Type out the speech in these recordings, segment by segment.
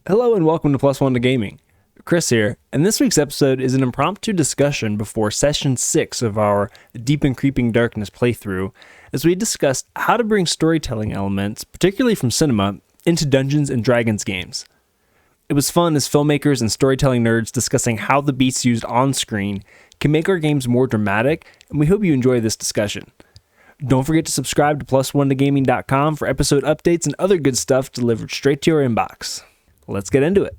Hello and welcome to Plus One to Gaming. Chris here, and this week's episode is an impromptu discussion before Session 6 of our Deep and Creeping Darkness playthrough, as we discussed how to bring storytelling elements, particularly from cinema, into Dungeons & Dragons games. It was fun as filmmakers and storytelling nerds discussing how the beats used on screen can make our games more dramatic, and we hope you enjoy this discussion. Don't forget to subscribe to plus1togaming.com for episode updates and other good stuff delivered straight to your inbox. Let's get into it.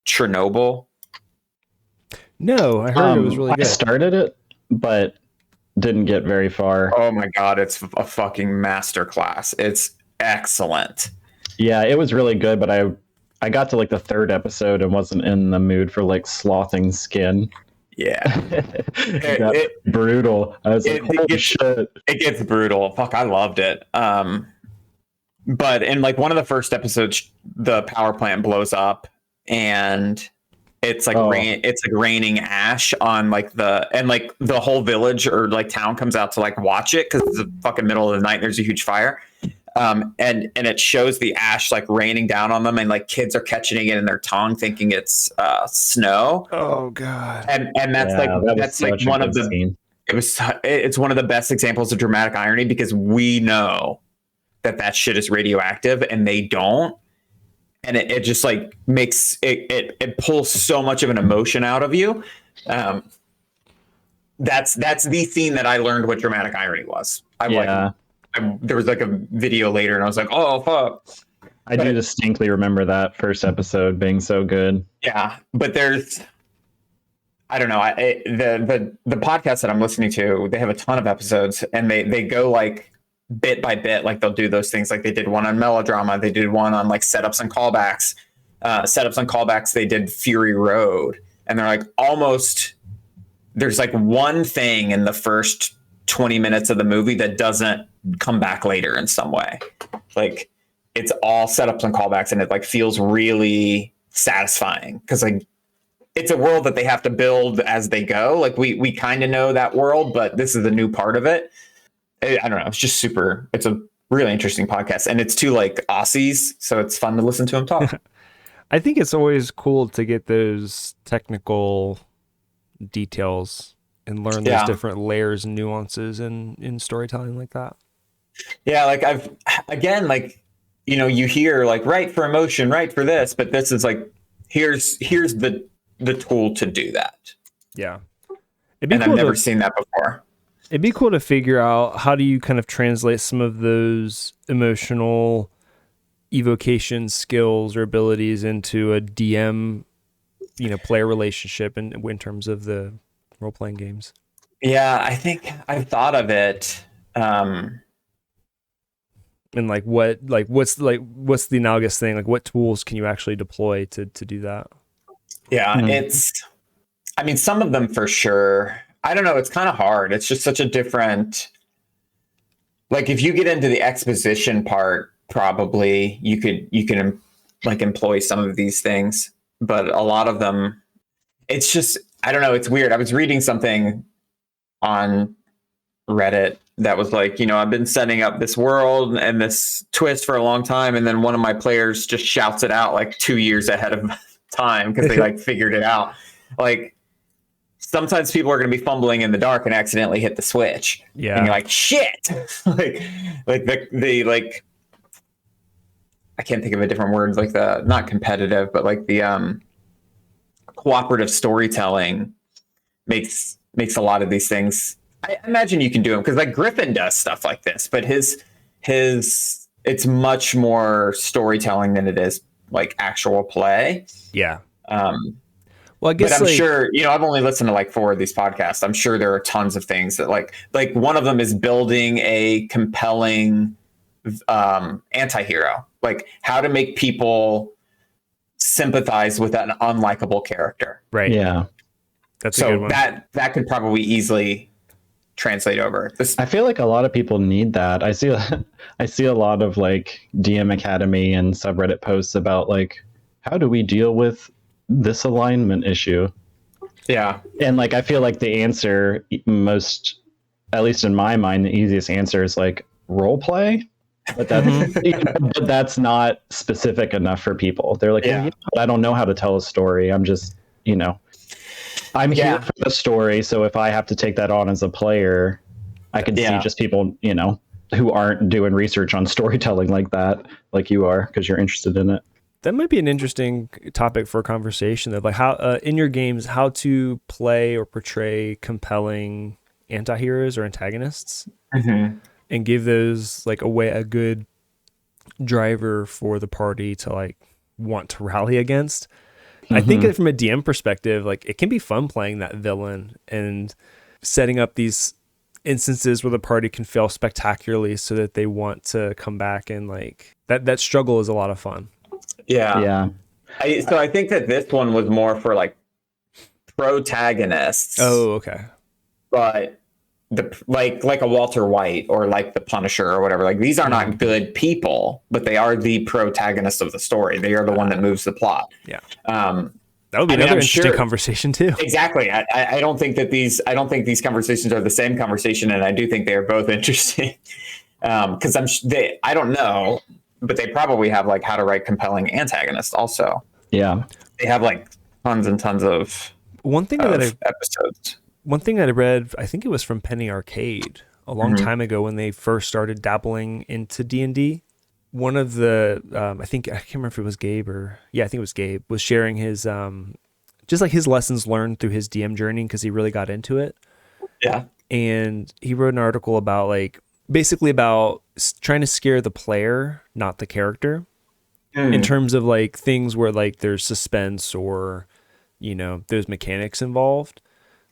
Chernobyl? No, I heard it was really good. I started it, but didn't get very far. Oh my god, it's a fucking masterclass. It's excellent. Yeah, it was really good, but I got to like the third episode and wasn't in the mood for like slothing skin. Yeah. it brutal. I was like, holy shit. It gets brutal. Fuck, I loved it. But in like one of the first episodes, the power plant blows up and it's like it's like raining ash on like the whole village or like town comes out to like watch it because it's the fucking middle of the night and there's a huge fire. And it shows the ash like raining down on them and like kids are catching it in their tongue thinking it's snow. Oh god. And that's like one of the scene. It's one of the best examples of dramatic irony because we know that shit is radioactive and they don't. And it just like makes it pulls so much of an emotion out of you. That's the scene that I learned what dramatic irony was. There was like a video later and I was like, oh, fuck. I do distinctly remember that first episode being so good. Yeah. But I don't know. The podcast that I'm listening to, they have a ton of episodes and they go like bit by bit. Like they'll do those things. Like they did one on melodrama. They did one on like setups and callbacks. They did Fury Road. And they're like there's like one thing in the first 20 minutes of the movie that doesn't come back later in some way. Like it's all setups and callbacks and it like feels really satisfying because like it's a world that they have to build as they go. Like we kind of know that world, but this is a new part of it. I don't know. It's just it's a really interesting podcast and it's two like Aussies. So it's fun to listen to them talk. I think it's always cool to get those technical details and learn those different layers and nuances in storytelling like that. Yeah, like you hear like write for emotion, write for this, but this is like here's the tool to do that. Yeah. I've never seen that before. It'd be cool to figure out how do you kind of translate some of those emotional evocation skills or abilities into a DM, player relationship in terms of the role-playing games. Yeah, I think I've thought of it. And what's the analogous thing? Like what tools can you actually deploy to do that? Yeah, some of them for sure. I don't know. It's kind of hard. It's just such a different, like if you get into the exposition part, probably you can like employ some of these things, but a lot of them, it's just, I don't know. It's weird. I was reading something on Reddit that was like, I've been setting up this world and this twist for a long time. And then one of my players just shouts it out like 2 years ahead of time because they like figured it out. Like sometimes people are going to be fumbling in the dark and accidentally hit the switch. Yeah. And you're like, shit. like I can't think of a different word, like the, not competitive, but like the cooperative storytelling makes a lot of these things. I imagine you can do them because like Griffin does stuff like this, but his it's much more storytelling than it is like actual play. Yeah. Well, I guess, but I'm sure, I've only listened to like 4 of these podcasts. I'm sure there are tons of things that like one of them is building a compelling anti-hero, like how to make people sympathize with an unlikable character. Right. Yeah. That's a good one. That could probably easily translate over. I feel like a lot of people need that. I see a lot of like DM Academy and subreddit posts about like how do we deal with this alignment issue? Yeah. And like, I feel like the answer most, at least in my mind, the easiest answer is like role play. But that's but that's not specific enough for people. They're like, well, Yeah. I don't know how to tell a story. I'm just, I'm here for the story. So if I have to take that on as a player, I can see just people, who aren't doing research on storytelling like that, like you are, because you're interested in it. That might be an interesting topic for a conversation, though. Like how in your games, how to play or portray compelling anti-heroes or antagonists, and give those like a good driver for the party to like want to rally against. I think that from a DM perspective, like it can be fun playing that villain and setting up these instances where the party can fail spectacularly so that they want to come back, and like that struggle is a lot of fun. Yeah. So I think that this one was more for like protagonists. Oh, okay. But like a Walter White or like the Punisher or whatever. Like these are not good people, but they are the protagonists of the story. They are the one that moves the plot. Yeah. That would be another interesting conversation too. Exactly. I don't think that these conversations are the same conversation, and I do think they are both interesting. Because I don't know, but they probably have like how to write compelling antagonists also. Yeah. They have like tons and tons of episodes. One thing that I read, I think it was from Penny Arcade a long time ago when they first started dabbling into D&D. One of the, I can't remember if it was Gabe I think it was Gabe, was sharing his, just like his lessons learned through his DM journey because he really got into it. Yeah. And he wrote an article about like, basically about trying to scare the player, not the character, in terms of like things where like there's suspense or, there's mechanics involved.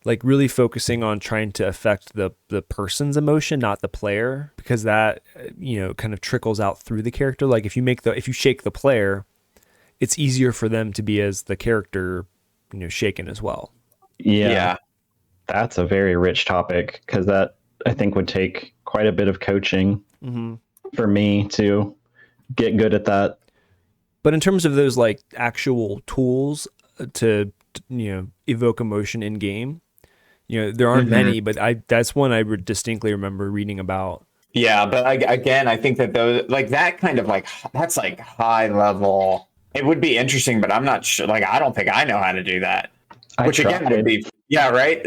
Like really focusing on trying to affect the person's emotion, not the player, because that, kind of trickles out through the character. Like if you shake the player, it's easier for them to be as the character, shaken as well. Yeah. That's a very rich topic, because that I think would take quite a bit of coaching for me to get good at that. But in terms of those like actual tools to, evoke emotion in game, there aren't many, but that's one I distinctly remember reading about. Yeah, but again, I think that those like that kind of like that's like high level. It would be interesting, but I'm not sure. Like, I don't think I know how to do that. Which again would be right.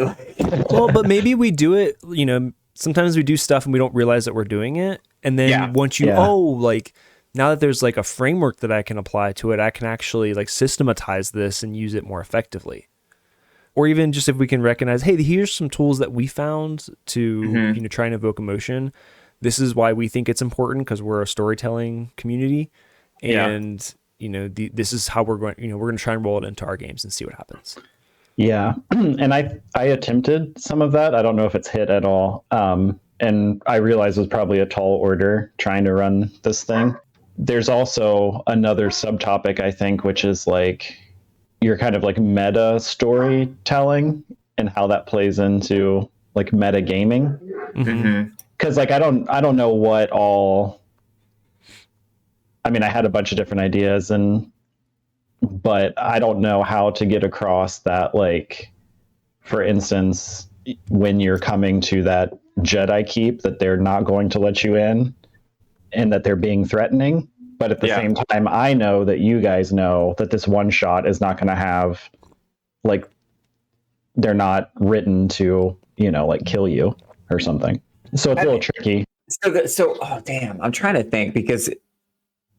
Well, but maybe we do it. Sometimes we do stuff and we don't realize that we're doing it, and then once like now that there's like a framework that I can apply to it, I can actually like systematize this and use it more effectively. Or even just if we can recognize, hey, here's some tools that we found to, try and evoke emotion. This is why we think it's important because we're a storytelling community. And, this is how we're going, we're going to try and roll it into our games and see what happens. Yeah. And I attempted some of that. I don't know if it's hit at all. And I realized it was probably a tall order trying to run this thing. There's also another subtopic, I think, which is like, your kind of like meta storytelling and how that plays into like meta gaming. Because like I don't know what all. I mean, I had a bunch of different ideas, but I don't know how to get across that. Like, for instance, when you're coming to that Jedi keep, that they're not going to let you in, and that they're being threatening. But at the same time, I know that you guys know that this one shot is not going to have, like, they're not written to, like kill you or something. So it's a little tricky. Oh, damn. I'm trying to think, because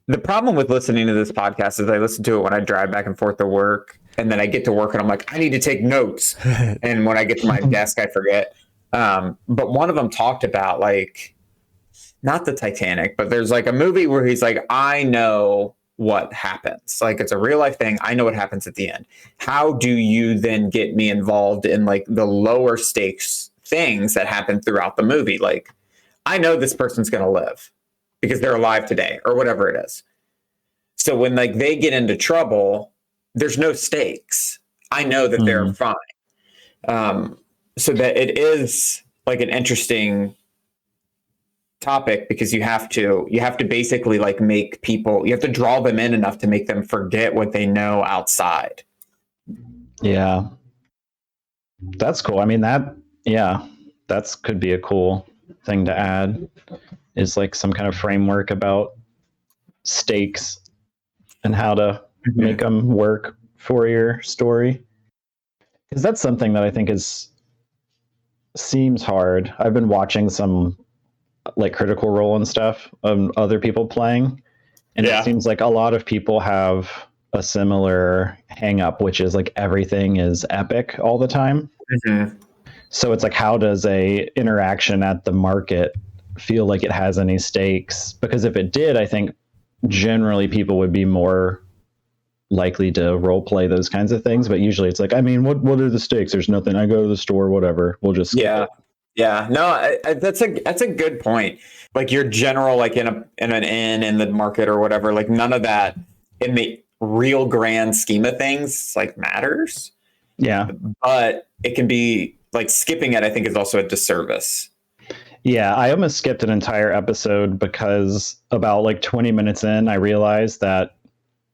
the problem with listening to this podcast is I listen to it when I drive back and forth to work, and then I get to work and I'm like, I need to take notes. And when I get to my desk, I forget. But one of them talked about like, not the Titanic, but there's like a movie where he's like, I know what happens. Like, it's a real life thing. I know what happens at the end. How do you then get me involved in like the lower stakes things that happen throughout the movie? Like, I know this person's going to live because they're alive today or whatever it is. So when like they get into trouble, there's no stakes. I know that they're fine. So that it is like an interesting topic, because you have to basically like make people, you have to draw them in enough to make them forget what they know outside. Yeah. That's cool. I mean, that's could be a cool thing to add, is like some kind of framework about stakes and how to make them work for your story. Because that's something that I think seems hard. I've been watching some like Critical Role and stuff of other people playing, and it seems like a lot of people have a similar hang up, which is like everything is epic all the time. So it's like, how does a interaction at the market feel like it has any stakes? Because if it did, I think generally people would be more likely to role play those kinds of things. But usually it's like, I mean, what are the stakes? There's nothing. I go to the store, whatever. We'll just skip it. Yeah, no, that's a good point. Like your general, like in an inn in the market or whatever, like none of that in the real grand scheme of things like matters. Yeah, but it can be like skipping it. I think is also a disservice. Yeah, I almost skipped an entire episode because about like 20 minutes in, I realized that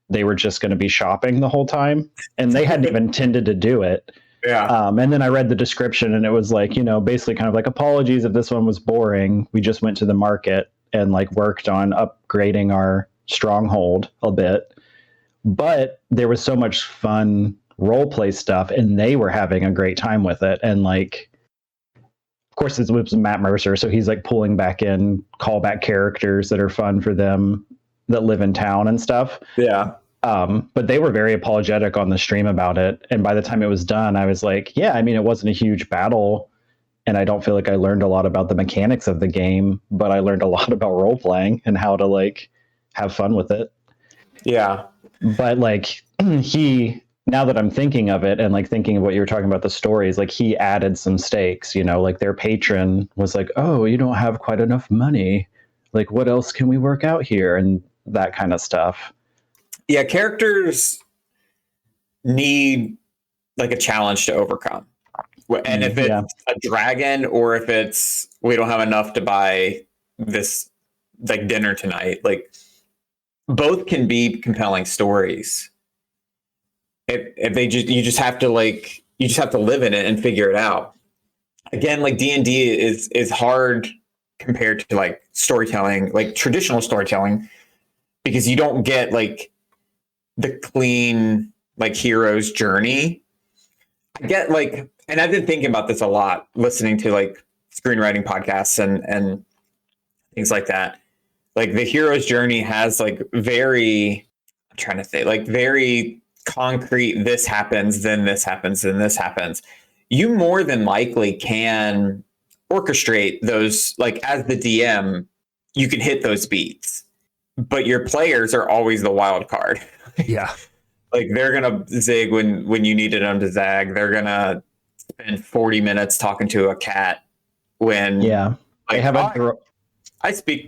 they were just going to be shopping the whole time, and they hadn't even intended to do it. Yeah. And then I read the description, and it was like, basically kind of like, apologies if this one was boring. We just went to the market and like worked on upgrading our stronghold a bit. But there was so much fun role play stuff, and they were having a great time with it. And like, of course, it was Matt Mercer, so he's like pulling back in callback characters that are fun for them that live in town and stuff. Yeah. But they were very apologetic on the stream about it. And by the time it was done, I was like, yeah, I mean, it wasn't a huge battle. And I don't feel like I learned a lot about the mechanics of the game, but I learned a lot about role playing and how to like have fun with it. Yeah. But like now that I'm thinking of it and like thinking of what you were talking about, the stories, like he added some stakes, like their patron was like, oh, you don't have quite enough money. Like, what else can we work out here? And that kind of stuff. Yeah, characters need like a challenge to overcome. And if it's a dragon or if it's we don't have enough to buy this like dinner tonight, like both can be compelling stories. If they you just have to live in it and figure it out. Again, like D&D is hard compared to like storytelling, like traditional storytelling, because you don't get like the clean like hero's journey. I get like, and I've been thinking about this a lot, listening to like screenwriting podcasts and things like that. Like the hero's journey has like very concrete, this happens, then this happens, then this happens. You more than likely can orchestrate those, like as the DM, you can hit those beats, but your players are always the wild card. Yeah. Like they're going to zig when you needed them to zag. They're going to spend 40 minutes talking to a cat when like, they have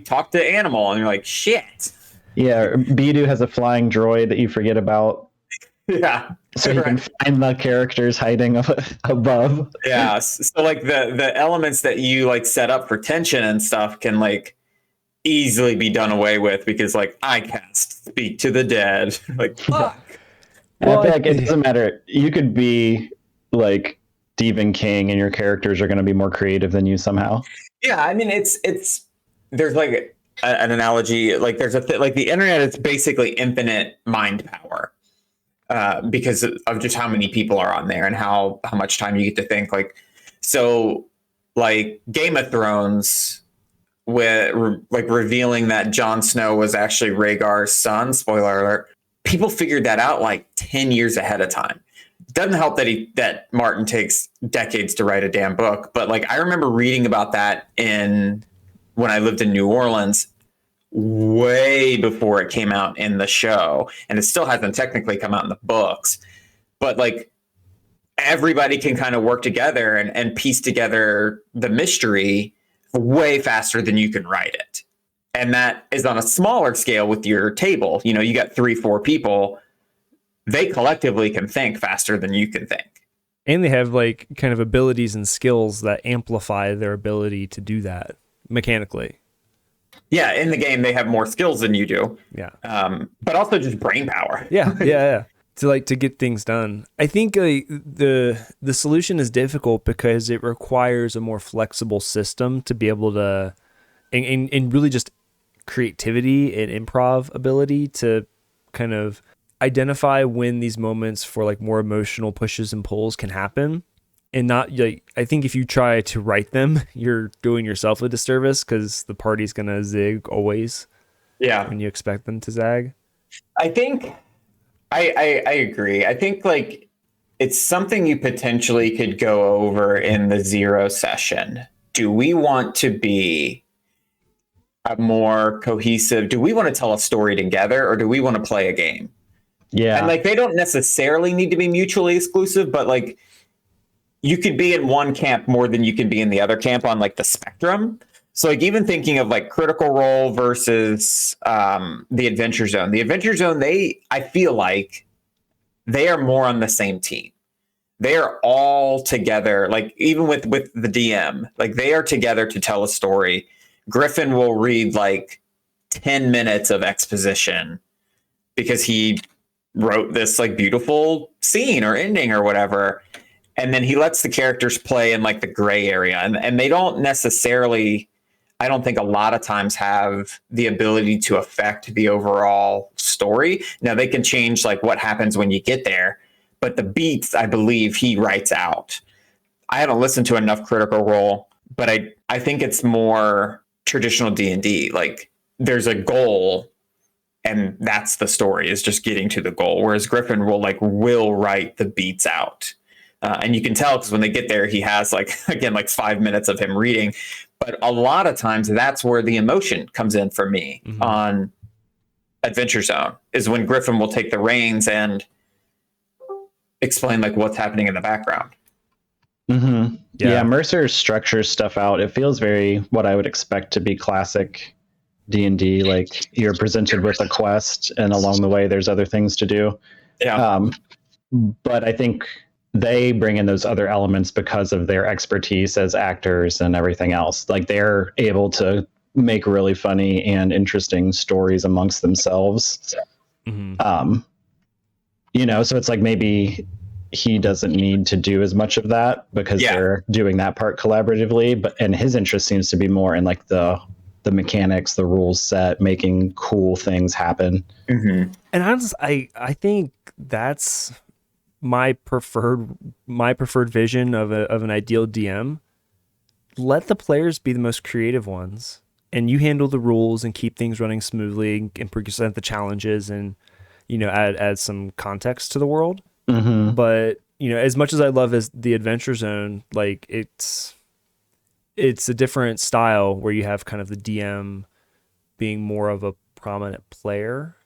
talk to animal, and you're like, shit. Yeah, Bidu has a flying droid that you forget about. Yeah. So you can find the characters hiding above. Yeah. So like the elements that you like set up for tension and stuff can like easily be done away with because like I cast speak to the dead. Like fuck. Well, I feel like it doesn't matter. You could be like Stephen King and your characters are going to be more creative than you somehow. Yeah, I mean it's there's like an analogy, like there's like the internet is basically infinite mind power. Because of just how many people are on there and how much time you get to think. Like, so like Game of Thrones with like revealing that Jon Snow was actually Rhaegar's son, spoiler alert, people figured that out like 10 years ahead of time. Doesn't help that Martin takes decades to write a damn book, but like I remember reading about that when I lived in New Orleans way before it came out in the show, and it still hasn't technically come out in the books, but like everybody can kind of work together and piece together the mystery way faster than you can write it. And that is on a smaller scale with your table. You got 3-4 people, they collectively can think faster than you can think. And they have like kind of abilities and skills that amplify their ability to do that mechanically. Yeah, in the game they have more skills than you do. Yeah. But also just brain power. Yeah. to get things done. I think the solution is difficult because it requires a more flexible system to be able to, and really just creativity and improv ability to kind of identify when these moments for like more emotional pushes and pulls can happen. And not like, I think if you try to write them, you're doing yourself a disservice because the party's gonna zig always. Yeah, when you expect them to zag. I think I agree. I think like it's something you potentially could go over in the 0 session. Do we want to be a more cohesive? Do we want to tell a story together, or do we want to play a game? Yeah. And like they don't necessarily need to be mutually exclusive, but like you could be in one camp more than you can be in the other camp on like the spectrum. So like even thinking of like Critical Role versus the Adventure Zone. The Adventure Zone, I feel like they are more on the same team. They are all together, like even with the DM, like they are together to tell a story. Griffin will read like 10 minutes of exposition because he wrote this like beautiful scene or ending or whatever. And then he lets the characters play in like the gray area. And they don't necessarily, I don't think a lot of times have the ability to affect the overall story. Now they can change like what happens when you get there, but the beats, I believe he writes out. I haven't listened to enough Critical Role, but I think it's more traditional D&D. Like there's a goal and that's the story, is just getting to the goal. Whereas Griffin will write the beats out. And you can tell because when they get there, he has like 5 minutes of him reading. But a lot of times that's where the emotion comes in for me on Adventure Zone, is when Griffin will take the reins and explain like what's happening in the background. Mm-hmm. Yeah, Mercer structures stuff out. It feels very what I would expect to be classic D&D. Like you're presented with a quest, and along the way, there's other things to do. Yeah. But I think they bring in those other elements because of their expertise as actors and everything else. Like they're able to make really funny and interesting stories amongst themselves. Mm-hmm. So it's like maybe he doesn't need to do as much of that because they're doing that part collaboratively, and his interest seems to be more in like the mechanics, the rules set, making cool things happen. Mm-hmm. And I think that's my preferred vision of an ideal DM. Let the players be the most creative ones, and you handle the rules and keep things running smoothly and present the challenges and add some context to the world. Mm-hmm. But as much as I love the Adventure Zone, like it's a different style where you have kind of the DM being more of a prominent player.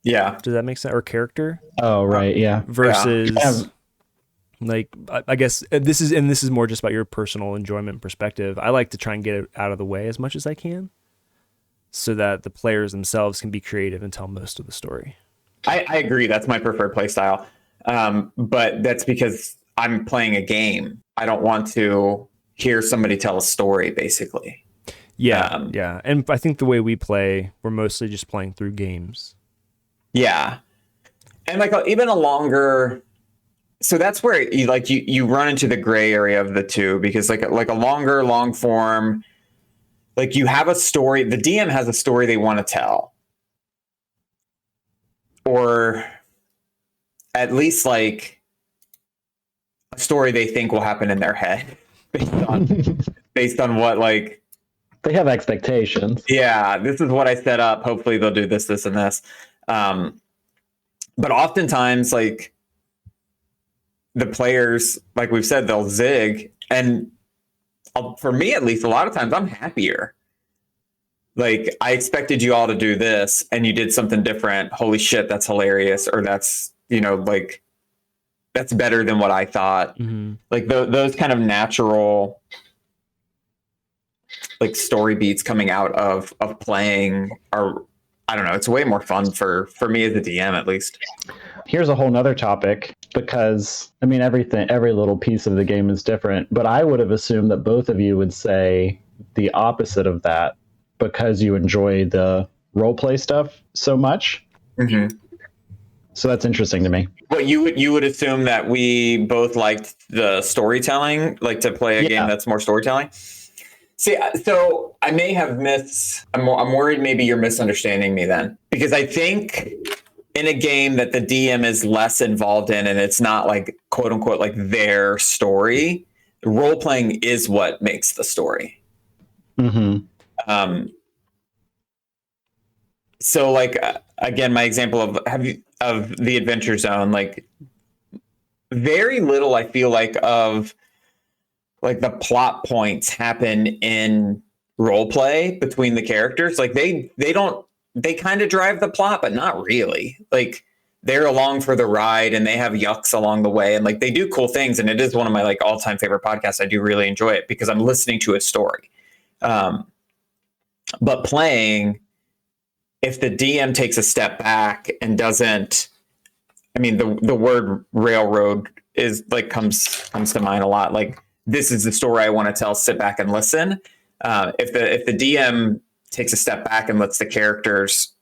Yeah. Does that make sense? Or character? Oh, right. Yeah. Versus like, I guess this is more just about your personal enjoyment perspective. I like to try and get it out of the way as much as I can so that the players themselves can be creative and tell most of the story. I agree. That's my preferred play style. But that's because I'm playing a game. I don't want to hear somebody tell a story, basically. Yeah. Yeah. And I think the way we play, we're mostly just playing through games. Yeah. And like even a longer, so that's where you run into the gray area of the two, because like a longer long form, like you have a story, the DM has a story they want to tell, or at least like a story they think will happen in their head based on what like they have expectations. Yeah, this is what I set up. Hopefully they'll do this, this, and this. But oftentimes, like the players, like we've said, they'll zig, and for me at least, a lot of times I'm happier. Like I expected you all to do this, and you did something different. Holy shit, that's hilarious, or that's like that's better than what I thought. Mm-hmm. Like those kind of natural like story beats coming out of playing are, I don't know, it's way more fun for me as a DM at least. Here's a whole nother topic, because I mean every little piece of the game is different, but I would have assumed that both of you would say the opposite of that because you enjoy the role play stuff so much. Mm-hmm. So that's interesting to me. What you would assume that we both liked the storytelling, like to play a game that's more storytelling. See, so I may have I'm worried maybe you're misunderstanding me then, because I think in a game that the DM is less involved in and it's not like quote unquote like their story, role playing is what makes the story. So like again, my example of the Adventure Zone, like very little I feel like of like the plot points happen in role play between the characters. Like they kind of drive the plot, but not really. Like they're along for the ride and they have yucks along the way. And like they do cool things. And it is one of my like all-time favorite podcasts. I do really enjoy it because I'm listening to a story. But playing, if the DM takes a step back and doesn't, I mean, the word railroad is like comes to mind a lot. Like, this is the story I want to tell. Sit back and listen. If the DM takes a step back and lets the characters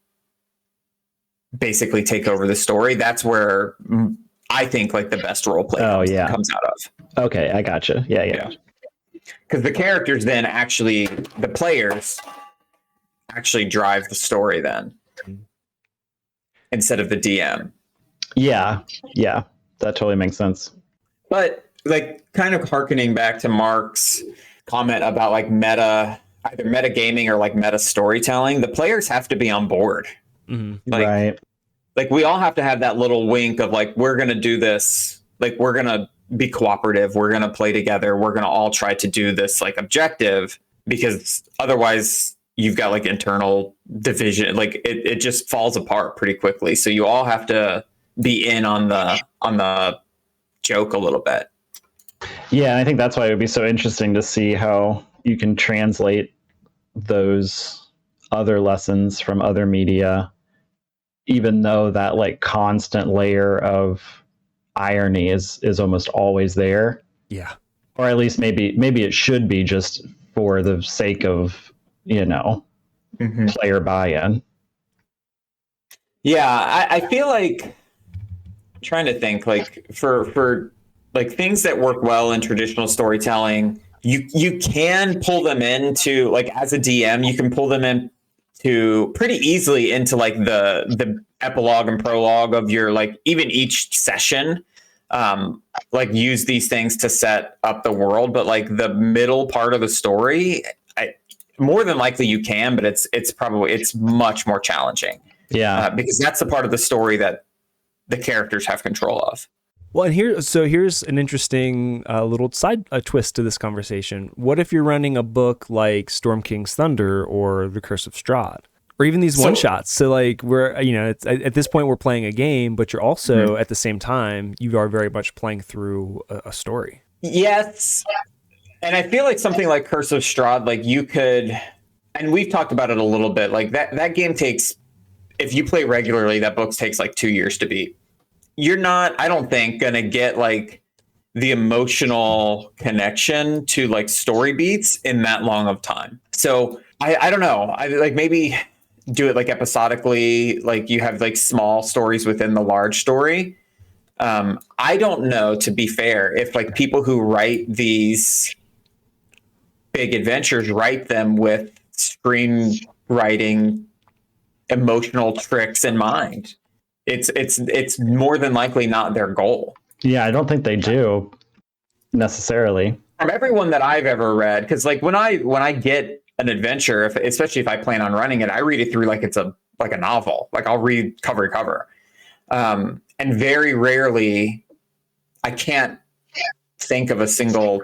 basically take over the story, that's where I think like the best role play comes out of. Okay, I gotcha. Yeah. Because the characters then the players actually drive the story then instead of the DM. Yeah, that totally makes sense. But like kind of hearkening back to Mark's comment about like either meta gaming or like meta storytelling, the players have to be on board. Right. Like we all have to have that little wink of like, we're going to do this. Like we're going to be cooperative. We're going to play together. We're going to all try to do this like objective, because otherwise you've got like internal division. Like it just falls apart pretty quickly. So you all have to be in on the joke a little bit. Yeah, I think that's why it would be so interesting to see how you can translate those other lessons from other media, even though that like constant layer of irony is almost always there. Yeah. Or at least maybe it should be, just for the sake of, player buy-in. Yeah, I feel like I'm trying to think like for like things that work well in traditional storytelling, you can pull them into, like as a DM, you can pull them in to pretty easily into like the epilogue and prologue of your like even each session. Like use these things to set up the world, but like the middle part of the story, more than likely you can, but it's much more challenging. Yeah, because that's the part of the story that the characters have control of. Well, and here's an interesting little side twist to this conversation. What if you're running a book like Storm King's Thunder or The Curse of Strahd, or even these one shots? So like it's, at this point we're playing a game, but you're also at the same time you are very much playing through a story. Yes, and I feel like something like Curse of Strahd, like you could, and we've talked about it a little bit. Like that game takes, if you play regularly, that book takes like 2 years to beat. You're not, I don't think, gonna get like the emotional connection to like story beats in that long of time. So I don't know. I like maybe do it like episodically, like you have like small stories within the large story. I don't know, to be fair, if like people who write these big adventures write them with screenwriting emotional tricks in mind. It's more than likely not their goal. Yeah, I don't think they do necessarily. From everyone that I've ever read, because like when I get an adventure, especially if I plan on running it, I read it through like it's a novel. Like I'll read cover to cover, and very rarely, I can't think of a single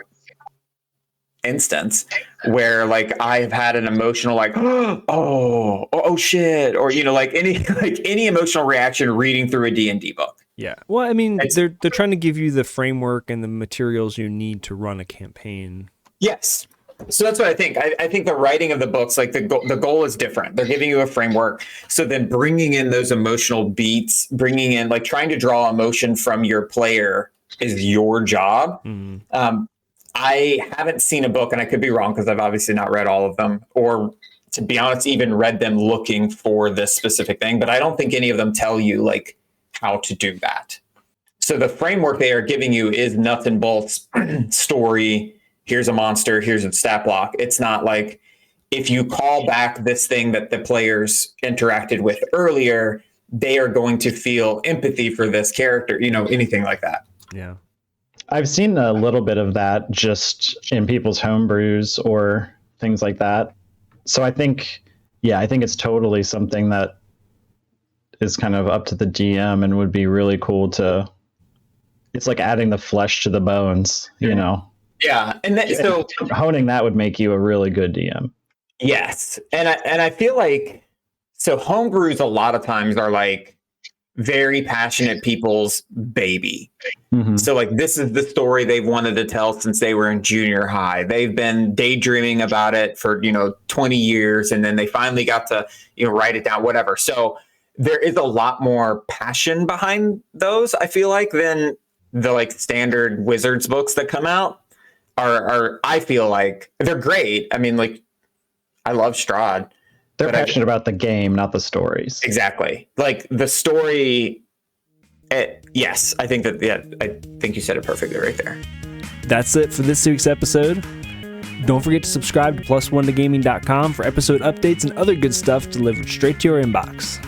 instance where like I've had an emotional like oh shit, or like any emotional reaction reading through a D&D book. Yeah. Well, I mean, they're trying to give you the framework and the materials you need to run a campaign. Yes. So that's what I think. I think the writing of the books, like the goal is different. They're giving you a framework. So then bringing in those emotional beats, bringing in like trying to draw emotion from your player is your job. I haven't seen a book, and I could be wrong because I've obviously not read all of them, or to be honest, even read them looking for this specific thing. But I don't think any of them tell you like how to do that. So the framework they are giving you is nuts and bolts story. Here's a monster. Here's a stat block. It's not like if you call back this thing that the players interacted with earlier, they are going to feel empathy for this character, anything like that. Yeah. I've seen a little bit of that just in people's homebrews or things like that. So I think it's totally something that is kind of up to the DM and would be really cool to, it's like adding the flesh to the bones, Yeah. And so honing that would make you a really good DM. Yes. And I feel like, so homebrews a lot of times are like very passionate people's baby. Mm-hmm. So like, this is the story they've wanted to tell since they were in junior high. They've been daydreaming about it for, 20 years. And then they finally got to, write it down, whatever. So there is a lot more passion behind those, I feel like, than the like standard Wizards books that come out are I feel like they're great. I mean, like, I love Strahd. They're passionate about the game, not the stories. Exactly. Like the story. Yes, I think that. Yeah, I think you said it perfectly right there. That's it for this week's episode. Don't forget to subscribe to plus1togaming.com for episode updates and other good stuff delivered straight to your inbox.